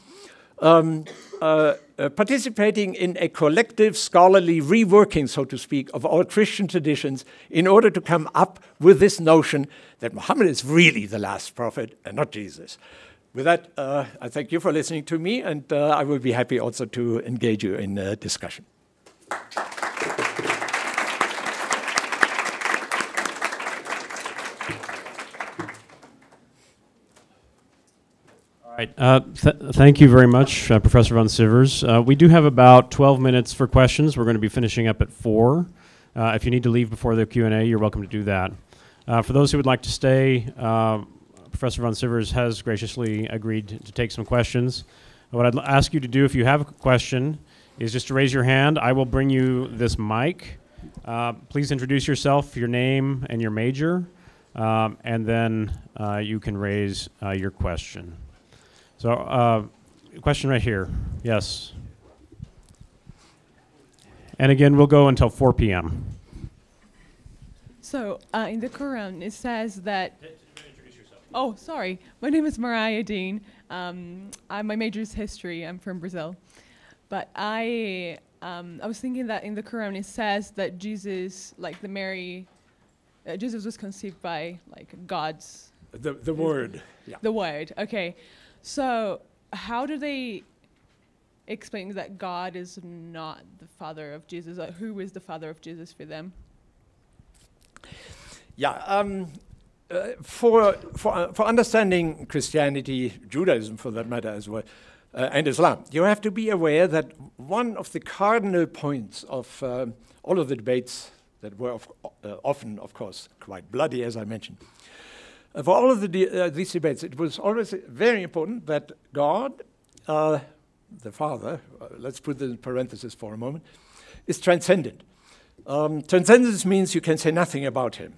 Participating in a collective scholarly reworking, so to speak, of all Christian traditions in order to come up with this notion that Muhammad is really the last prophet and not Jesus. With that, I thank you for listening to me, and I will be happy also to engage you in discussion. Right. Thank you very much, Professor von Sivers. We do have about 12 minutes for questions. We're going to be finishing up at 4. If you need to leave before the Q&A, you're welcome to do that. For those who would like to stay, Professor von Sivers has graciously agreed to take some questions. What I'd ask you to do if you have a question is just to raise your hand. I will bring you this mic. Please introduce yourself, your name, and your major, and then you can raise your question. So, question right here. Yes. And again, we'll go until 4 p.m. So, in the Quran, it says that... Introduce yourself. Oh, sorry. My name is Mariah Dean. My major is history. I'm from Brazil. But I was thinking that in the Quran, it says that Jesus, like Jesus was conceived by, like, God's... The Word. Yeah. The Word, okay. So how do they explain that God is not the father of Jesus? Or who is the father of Jesus for them? Yeah, for understanding Christianity, Judaism for that matter as well, and Islam, you have to be aware that one of the cardinal points of all of the debates that were often, of course, quite bloody, as I mentioned, for all of these debates, it was always very important that God, the Father, let's put this in parentheses for a moment, is transcendent. Transcendence means you can say nothing about him.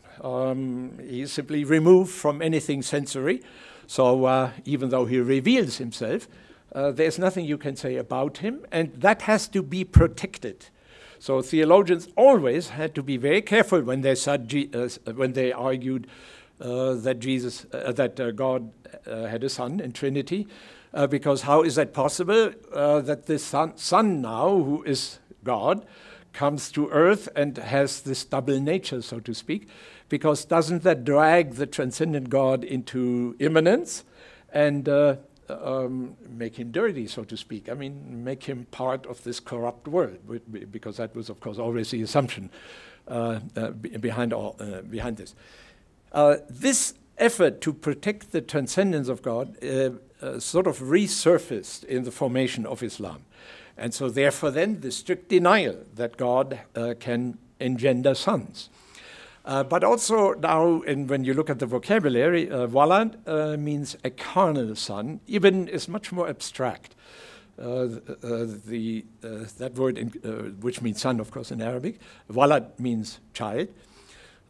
He is simply removed from anything sensory. So even though he reveals himself, there's nothing you can say about him, and that has to be protected. So theologians always had to be very careful when they said when they argued that God had a son in Trinity, because how is that possible that this son now, who is God, comes to earth and has this double nature, so to speak, because doesn't that drag the transcendent God into immanence and make him dirty, so to speak? I mean, make him part of this corrupt world, because that was, of course, always the assumption behind this. This effort to protect the transcendence of God sort of resurfaced in the formation of Islam. And so therefore then the strict denial that God can engender sons. But also now, when you look at the vocabulary, walad means a carnal son. Ibn is much more abstract. That word, which means son, of course, in Arabic. Walad means child.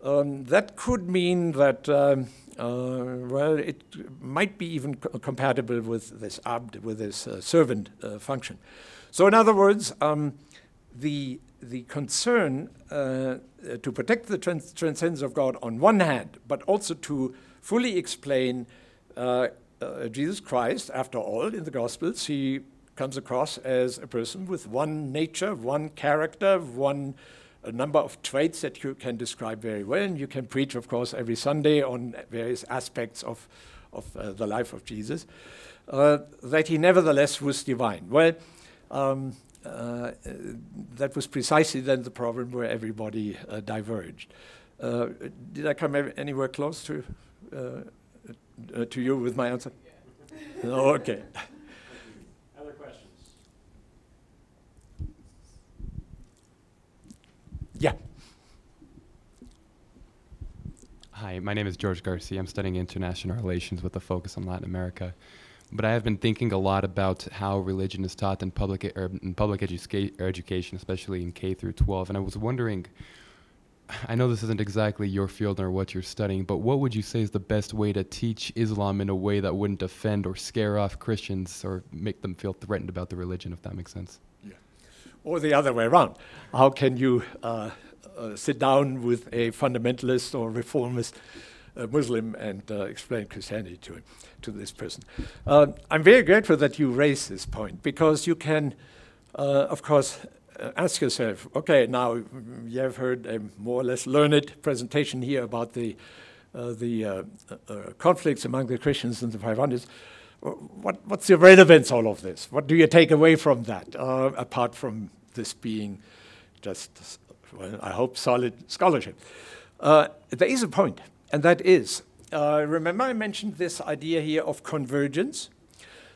That could mean that, well, it might be even compatible with this abd, with this servant function. So in other words, the concern to protect the transcendence of God on one hand, but also to fully explain Jesus Christ, after all, in the Gospels, he comes across as a person with one nature, one character, a number of traits that you can describe very well, and you can preach, of course, every Sunday on various aspects of the life of Jesus, that he nevertheless was divine. Well, that was precisely then the problem where everybody diverged. Did I come anywhere close to you with my answer? Yeah. Oh, okay. Other questions? Yeah. Hi, my name is George Garcia. I'm studying international relations with a focus on Latin America. But I have been thinking a lot about how religion is taught in public education, especially in K through 12. And I was wondering, I know this isn't exactly your field or what you're studying, but what would you say is the best way to teach Islam in a way that wouldn't offend or scare off Christians or make them feel threatened about the religion, if that makes sense? Yeah. Or the other way around. How can you sit down with a fundamentalist or reformist Muslim and explain Christianity to this person? I'm very grateful that you raised this point, because you can, of course, ask yourself, okay, now you have heard a more or less learned presentation here about the conflicts among the Christians in the 500s. What's the relevance of all of this? What do you take away from that, apart from this being just, well, I hope, solid scholarship? There is a point, and that is, remember I mentioned this idea here of convergence?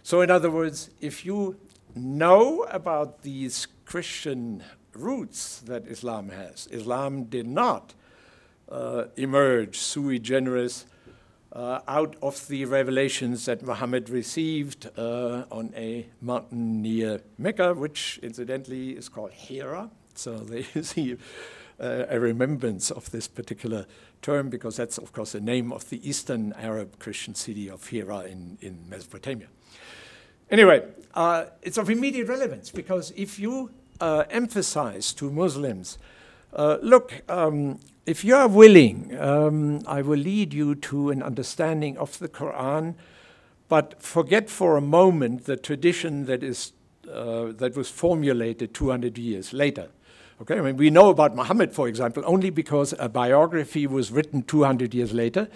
So in other words, if you know about these Christian roots that Islam has, Islam did not emerge sui generis out of the revelations that Muhammad received on a mountain near Mecca, which incidentally is called Hira. So there is a remembrance of this particular term, because that's, of course, the name of the Eastern Arab Christian city of Hira in Mesopotamia. Anyway, it's of immediate relevance, because if you emphasize to Muslims, look, if you are willing, I will lead you to an understanding of the Quran, but forget for a moment the tradition that was formulated 200 years later. Okay, I mean, we know about Muhammad, for example, only because a biography was written 200 years later.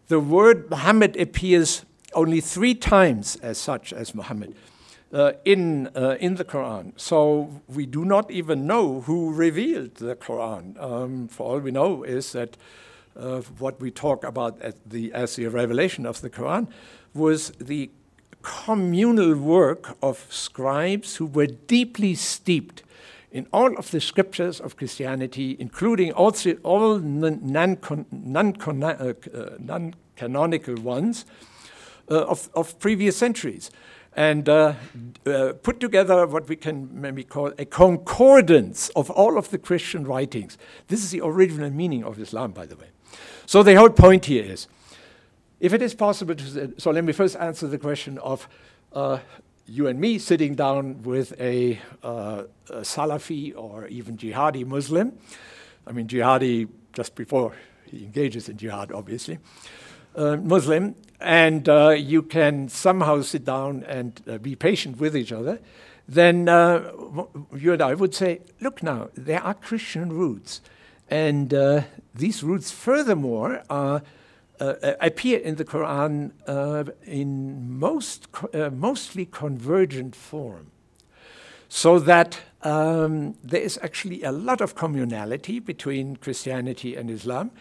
The word Muhammad appears only 3 times as such as Muhammad in the Quran. So we do not even know who revealed the Quran. For all we know is that what we talk about as the revelation of the Quran was the communal work of scribes who were deeply steeped in all of the scriptures of Christianity, including also all non-canonical ones of previous centuries, and put together what we can maybe call a concordance of all of the Christian writings. This is the original meaning of Islam, by the way. So the whole point here is, if it is possible to, so let me first answer the question of you and me sitting down with a Salafi or even jihadi Muslim. I mean, jihadi just before he engages in jihad, obviously. Muslim, and you can somehow sit down and be patient with each other, then you and I would say, look now, there are Christian roots. And these roots, furthermore, appear in the Quran in mostly convergent form. So that there is actually a lot of communality between Christianity and Islam.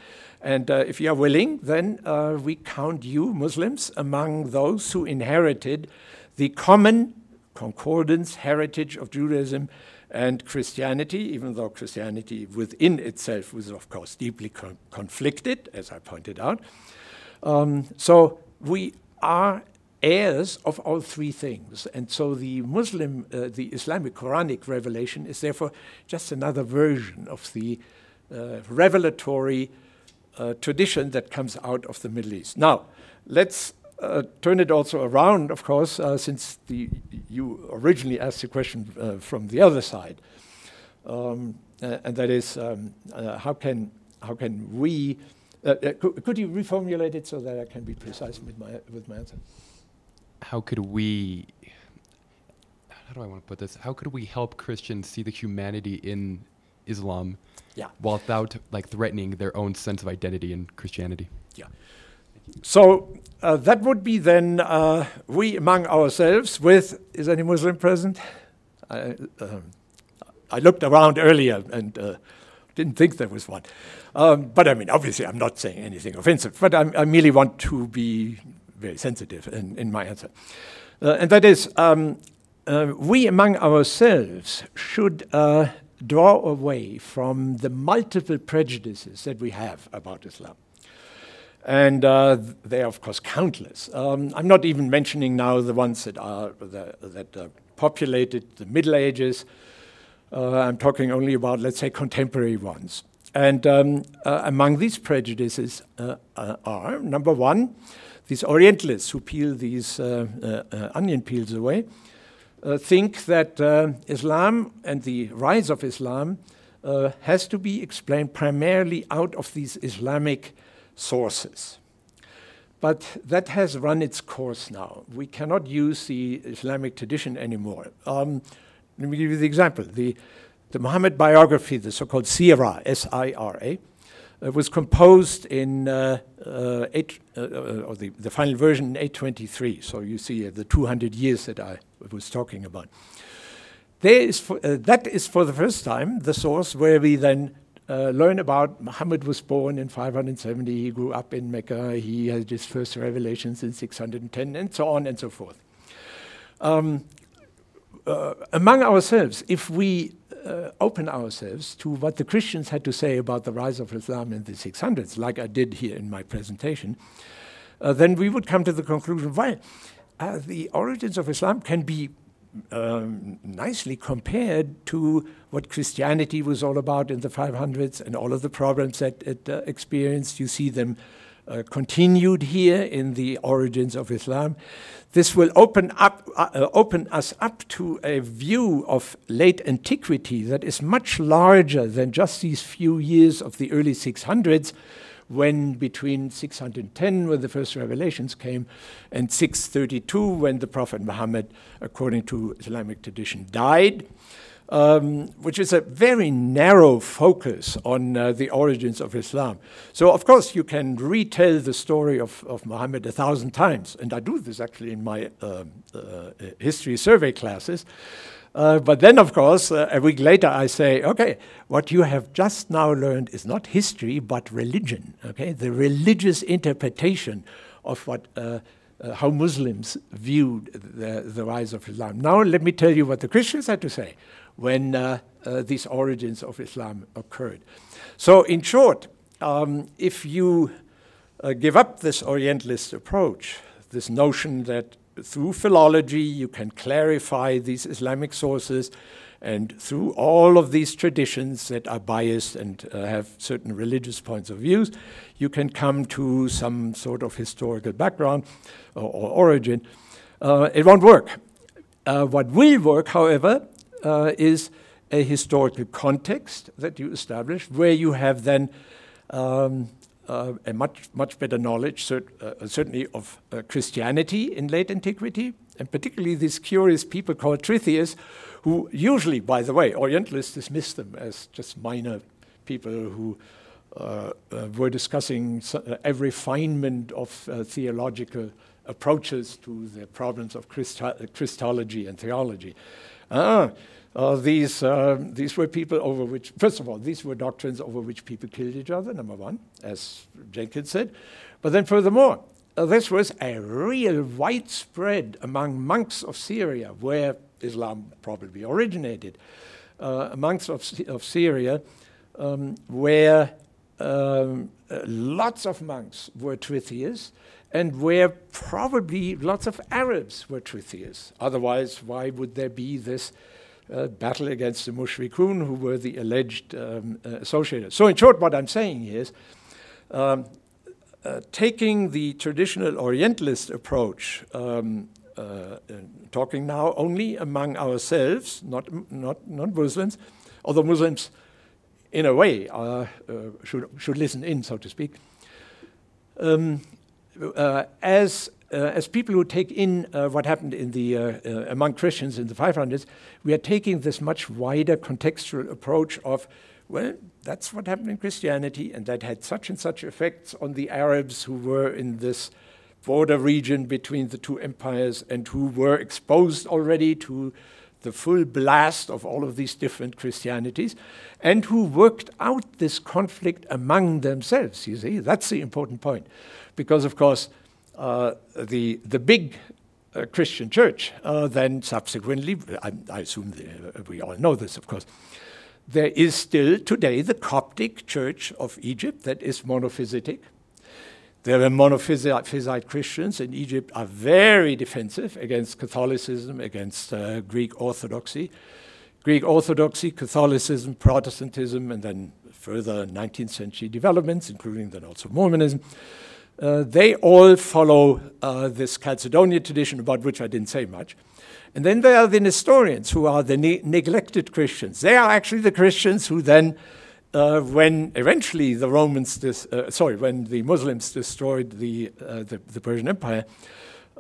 And if you are willing, then we count you, Muslims, among those who inherited the common concordance heritage of Judaism and Christianity, even though Christianity within itself was, of course, deeply conflicted, as I pointed out. So we are heirs of all three things. And so the Islamic Quranic revelation is therefore just another version of the revelatory tradition that comes out of the Middle East. Now, let's turn it also around, of course, since you originally asked the question from the other side, and that is, how can we? Could you reformulate it so that I can be precise with my answer? How could we? How do I want to put this? How could we help Christians see the humanity in Islam, without like threatening their own sense of identity in Christianity? Yeah. So that would be then we among ourselves with, is any Muslim present? I looked around earlier and didn't think there was one. But I mean, obviously I'm not saying anything offensive, but I merely want to be very sensitive in my answer. And that is, we among ourselves should draw away from the multiple prejudices that we have about Islam. And they are, of course, countless. I'm not even mentioning now the ones that populated the Middle Ages. I'm talking only about, let's say, contemporary ones. And among these prejudices are, number one, these Orientalists who peel these onion peels away, think that Islam and the rise of Islam has to be explained primarily out of these Islamic sources. But that has run its course now. We cannot use the Islamic tradition anymore. Let me give you the example. The Mohammed Biography, the so-called Sira, S-I-R-A, was composed in the final version in 823. So you see the 200 years that I was talking about. That is for the first time the source where we then learn about Muhammad was born in 570, he grew up in Mecca, he had his first revelations in 610, and so on and so forth. Among ourselves, if we open ourselves to what the Christians had to say about the rise of Islam in the 600s, like I did here in my presentation, then we would come to the conclusion, well, the origins of Islam can be nicely compared to what Christianity was all about in the 500s and all of the problems that it experienced. You see them continued here in the origins of Islam. This will open us up to a view of late antiquity that is much larger than just these few years of the early 600s, when between 610, when the first revelations came, and 632, when the Prophet Muhammad, according to Islamic tradition, died, which is a very narrow focus on the origins of Islam. So, of course, you can retell the story of Muhammad 1,000 times, and I do this actually in my history survey classes. But then, of course, a week later I say, okay, what you have just now learned is not history, but religion, okay? The religious interpretation of what, how Muslims viewed the rise of Islam. Now let me tell you what the Christians had to say when these origins of Islam occurred. So in short, if you give up this Orientalist approach, this notion that through philology, you can clarify these Islamic sources, and through all of these traditions that are biased and have certain religious points of views, you can come to some sort of historical background or origin. It won't work. What will work, however, is a historical context that you establish, where you have then a much better knowledge, certainly of Christianity in late antiquity, and particularly these curious people called Tritheists, who usually, by the way, Orientalists dismiss them as just minor people who were discussing a refinement of theological approaches to the problems of Christology and theology. These were people over which, first of all, these were doctrines over which people killed each other, number one, as Jenkins said. But then furthermore, this was a real widespread among monks of Syria, where Islam probably originated. monks of Syria, where lots of monks were true theists, and where probably lots of Arabs were true theists. Otherwise, why would there be this battle against the Mushrikuna, who were the alleged associators? So in short, what I'm saying is, taking the traditional Orientalist approach, talking now only among ourselves, not Muslims, although Muslims, in a way, should listen in, so to speak. As people who take in what happened in the among Christians in the 500s, we are taking this much wider contextual approach of, well, that's what happened in Christianity, and that had such and such effects on the Arabs who were in this border region between the two empires and who were exposed already to the full blast of all of these different Christianities, and who worked out this conflict among themselves. You see, that's the important point, because of course the big Christian church then subsequently, I assume we all know this, of course. There is still today the Coptic Church of Egypt that is monophysitic. There are Monophysite Christians in Egypt are very defensive against Catholicism, against Greek Orthodoxy. Greek Orthodoxy, Catholicism, Protestantism, and then further 19th century developments, including then also Mormonism. They all follow this Chalcedonian tradition, about which I didn't say much. And then there are the Nestorians, who are the neglected Christians. They are actually the Christians who then, when eventually the when the Muslims destroyed the Persian Empire,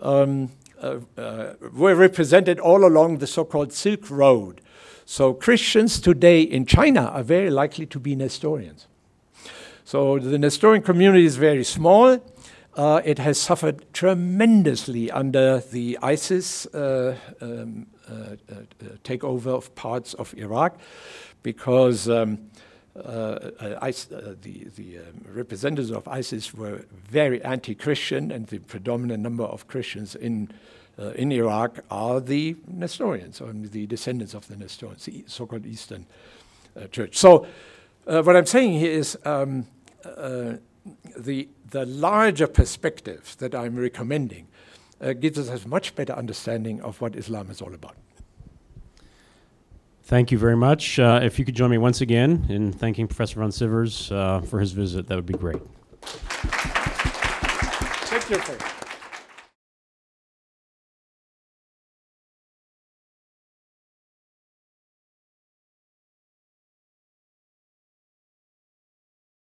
were represented all along the so-called Silk Road. So Christians today in China are very likely to be Nestorians. So the Nestorian community is very small. It has suffered tremendously under the ISIS takeover of parts of Iraq, because the representatives of ISIS were very anti-Christian, and the predominant number of Christians in Iraq are the Nestorians, or the descendants of the Nestorians, the so-called Eastern Church. So what I'm saying here is the larger perspective that I'm recommending gives us a much better understanding of what Islam is all about. Thank you very much. If you could join me once again in thanking Professor von Sivers for his visit, that would be great. Thank you.